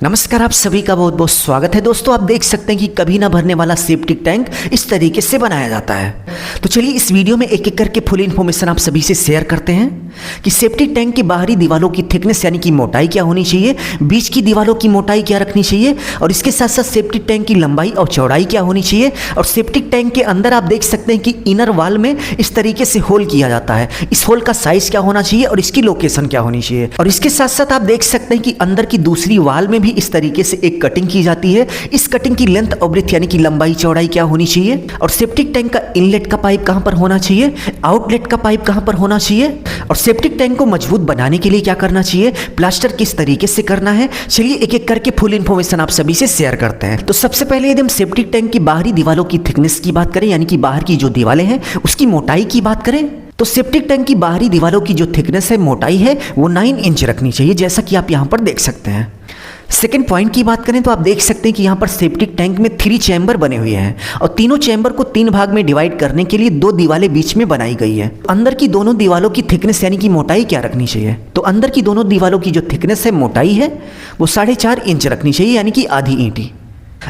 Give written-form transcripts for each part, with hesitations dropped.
नमस्कार, आप सभी का बहुत बहुत स्वागत है। दोस्तों, आप देख सकते हैं कि कभी ना भरने वाला सेप्टिक टैंक इस तरीके से बनाया जाता है। तो चलिए इस वीडियो में एक एक करके फुल इन्फॉर्मेशन आप सभी से शेयर करते हैं कि सेप्टिक टैंक की बाहरी दीवारों की थिकनेस यानी कि मोटाई क्या होनी चाहिए, बीच की दीवारों की मोटाई क्या रखनी चाहिए, और इसके साथ साथ सेप्टिक टैंक की लंबाई और चौड़ाई क्या होनी चाहिए। और सेप्टिक टैंक के अंदर आप देख सकते हैं कि इनर वॉल में इस तरीके से होल किया जाता है। इस होल का साइज क्या होना चाहिए और इसकी लोकेशन क्या होनी चाहिए। और इसके साथ साथ आप देख सकते हैं कि अंदर की दूसरी वॉल में भी इस तरीके से एक कटिंग की जाती है। इस कटिंग की लेंथ और ब्रेथ यानी कि लंबाई चौड़ाई क्या होनी चाहिए। और सेप्टिक टैंक का इनलेट का पाइप कहां पर होना चाहिए, आउटलेट का पाइप कहां पर होना चाहिए, और सेप्टिक टैंक को मजबूत बनाने के लिए क्या करना चाहिए, प्लास्टर किस तरीके से करना है। चलिए एक एक करके फुल इन्फॉर्मेशन आप सभी से शेयर करते हैं। तो सबसे पहले यदि हम सेप्टिक टैंक की बाहरी दीवारों की थिकनेस की बात करें, यानी कि बाहर की जो दीवारें हैं उसकी मोटाई की बात करें, तो सेप्टिक टैंक की बाहरी दीवारों की जो थिकनेस है, मोटाई है, वो 9 इंच रखनी चाहिए, जैसा कि आप यहां पर देख सकते हैं। सेकेंड पॉइंट की बात करें तो आप देख सकते हैं कि यहाँ पर सेप्टिक टैंक में 3 चैम्बर बने हुए हैं और तीनों चैम्बर को 3 भाग में डिवाइड करने के लिए 2 दीवारें बीच में बनाई गई है। अंदर की दोनों दीवारों की थिकनेस यानी कि मोटाई क्या रखनी चाहिए, तो अंदर की दोनों दीवारों की जो थिकनेस है, मोटाई है, वो 4.5 इंच रखनी चाहिए, यानी कि आधी ईंटी।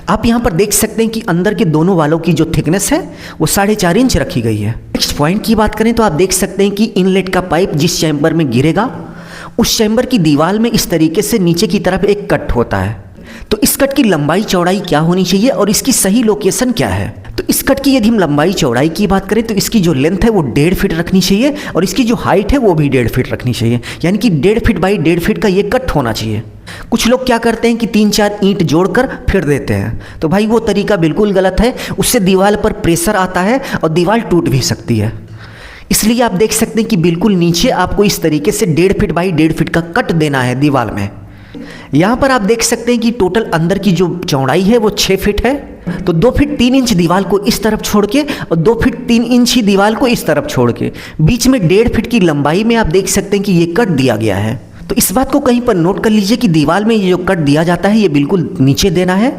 आप यहाँ पर देख सकते हैं कि अंदर के दोनों वालों की जो थिकनेस है वो 4.5 इंच रखी गई है। नेक्स्ट पॉइंट की बात करें तो आप देख सकते हैं कि इनलेट का पाइप जिस चैम्बर में गिरेगा उस चैम्बर की दीवार में इस तरीके से नीचे की तरफ एक कट होता है। तो इस कट की लंबाई चौड़ाई क्या होनी चाहिए और इसकी सही लोकेशन क्या है। तो इस कट की यदि हम लंबाई चौड़ाई की बात करें तो इसकी जो लेंथ है वो 1.5 फीट रखनी चाहिए और इसकी जो हाइट है वो भी 1.5 फीट रखनी चाहिए, यानी कि 1.5 फीट बाई 1.5 फीट का ये कट होना चाहिए। कुछ लोग क्या करते हैं कि 3-4 ईंट जोड़कर फिर देते हैं, तो भाई वो तरीका बिल्कुल गलत है। उससे दीवार पर प्रेशर आता है और दीवार टूट भी सकती है। इसलिए आप देख सकते हैं कि बिल्कुल नीचे आपको इस तरीके से 1.5 फीट बाई 1.5 फीट का कट देना है दीवार में। यहाँ पर आप देख सकते हैं कि टोटल अंदर की जो चौड़ाई है वो 6 फीट है। तो 2 फीट 3 इंच दीवार को इस तरफ छोड़ के और 2 फीट 3 इंच ही दीवार को इस तरफ छोड़ के बीच में 1.5 फीट की लंबाई में आप देख सकते हैं कि ये कट दिया गया है। तो इस बात को कहीं पर नोट कर लीजिए कि दीवार में ये जो कट दिया जाता है ये बिल्कुल नीचे देना है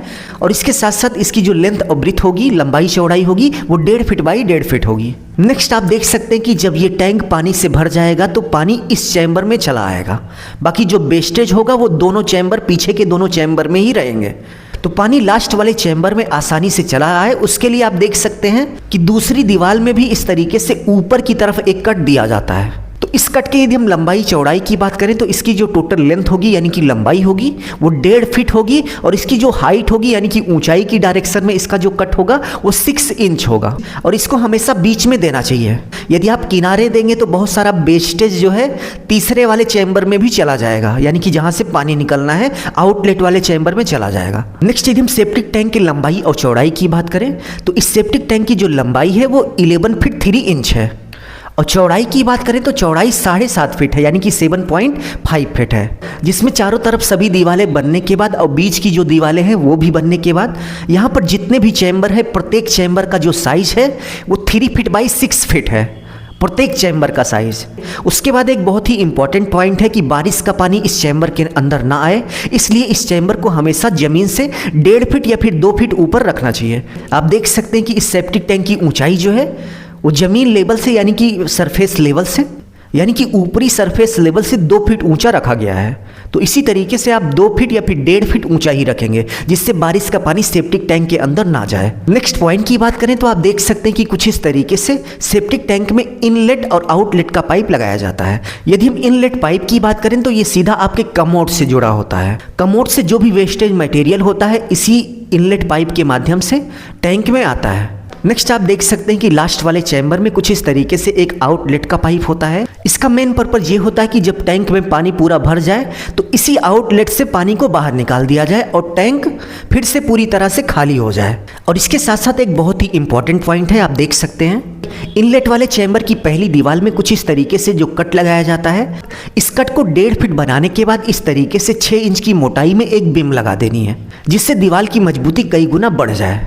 और इसके साथ साथ इसकी जो लेंथ और ब्रेथ होगी, लंबाई चौड़ाई होगी, वो 1.5 फीट बाई 1.5 फीट होगी। नेक्स्ट आप देख सकते हैं कि जब ये टैंक पानी से भर जाएगा तो पानी इस चैम्बर में चला आएगा। बाकी जो वेस्टेज होगा वो दोनों चैम्बर, पीछे के दोनों चैम्बर में ही रहेंगे। तो पानी लास्ट वाले चैम्बर में आसानी से चला आए उसके लिए आप देख सकते हैं कि दूसरी दीवार में भी इस तरीके से ऊपर की तरफ एक कट दिया जाता है। तो इस कट के यदि हम लंबाई चौड़ाई की बात करें तो इसकी जो टोटल लेंथ होगी यानी कि लंबाई होगी वो 1.5 फीट होगी और इसकी जो हाइट होगी यानी कि ऊंचाई की डायरेक्शन में इसका जो कट होगा वो 6 इंच होगा और इसको हमेशा बीच में देना चाहिए। यदि आप किनारे देंगे तो बहुत सारा वेस्टेज जो है तीसरे वाले चैम्बर में भी चला जाएगा, यानी कि जहां से पानी निकलना है आउटलेट वाले चैम्बर में चला जाएगा। नेक्स्ट यदि हम सेप्टिक टैंक की लंबाई और चौड़ाई की बात करें तो इस सेप्टिक टैंक की जो लंबाई है वो 11 फीट 3 इंच है और चौड़ाई की बात करें तो चौड़ाई 7.5 फीट है, यानी कि 7.5 फीट है, जिसमें चारों तरफ सभी दीवारें बनने के बाद और बीच की जो दीवारें हैं वो भी बनने के बाद यहाँ पर जितने भी चैम्बर है प्रत्येक चैम्बर का जो साइज है वो 3 फीट बाई 6 फीट है, प्रत्येक चैम्बर का साइज। उसके बाद एक बहुत ही इंपॉर्टेंट पॉइंट है कि बारिश का पानी इस चैम्बर के अंदर ना आए, इसलिए इस चैम्बर को हमेशा जमीन से 1.5 फीट या फिर 2 फीट ऊपर रखना चाहिए। आप देख सकते हैं कि इस सेप्टिक टैंक की ऊंचाई जो है वो जमीन लेवल से यानी कि सरफेस लेवल से यानी कि ऊपरी सरफेस लेवल से 2 फीट ऊंचा रखा गया है। तो इसी तरीके से आप 2 फीट या फिर 1.5 फीट ऊंचा ही रखेंगे जिससे बारिश का पानी सेप्टिक टैंक के अंदर ना जाए। नेक्स्ट पॉइंट की बात करें तो आप देख सकते हैं कि कुछ इस तरीके से सेप्टिक टैंक में इनलेट और आउटलेट का पाइप लगाया जाता है। यदि हम इनलेट पाइप की बात करें तो ये सीधा आपके कमोड से जुड़ा होता है। कमोड से जो भी वेस्टेज मटेरियल होता है इसी इनलेट पाइप के माध्यम से टैंक में आता है। नेक्स्ट आप देख सकते हैं कि लास्ट वाले चैम्बर में कुछ इस तरीके से एक आउटलेट का पाइप होता है। इसका मेन पर्पज ये होता है कि जब टैंक में पानी पूरा भर जाए तो इसी आउटलेट से पानी को बाहर निकाल दिया जाए और टैंक फिर से पूरी तरह से खाली हो जाए। और इसके साथ साथ एक बहुत ही इंपॉर्टेंट पॉइंट है, आप देख सकते हैं इनलेट वाले चैम्बर की पहली दीवार में कुछ इस तरीके से जो कट लगाया जाता है, इस कट को 1.5 फीट बनाने के बाद इस तरीके से 6 इंच की मोटाई में एक बीम लगा देनी है जिससे दीवार की मजबूती कई गुना बढ़ जाए।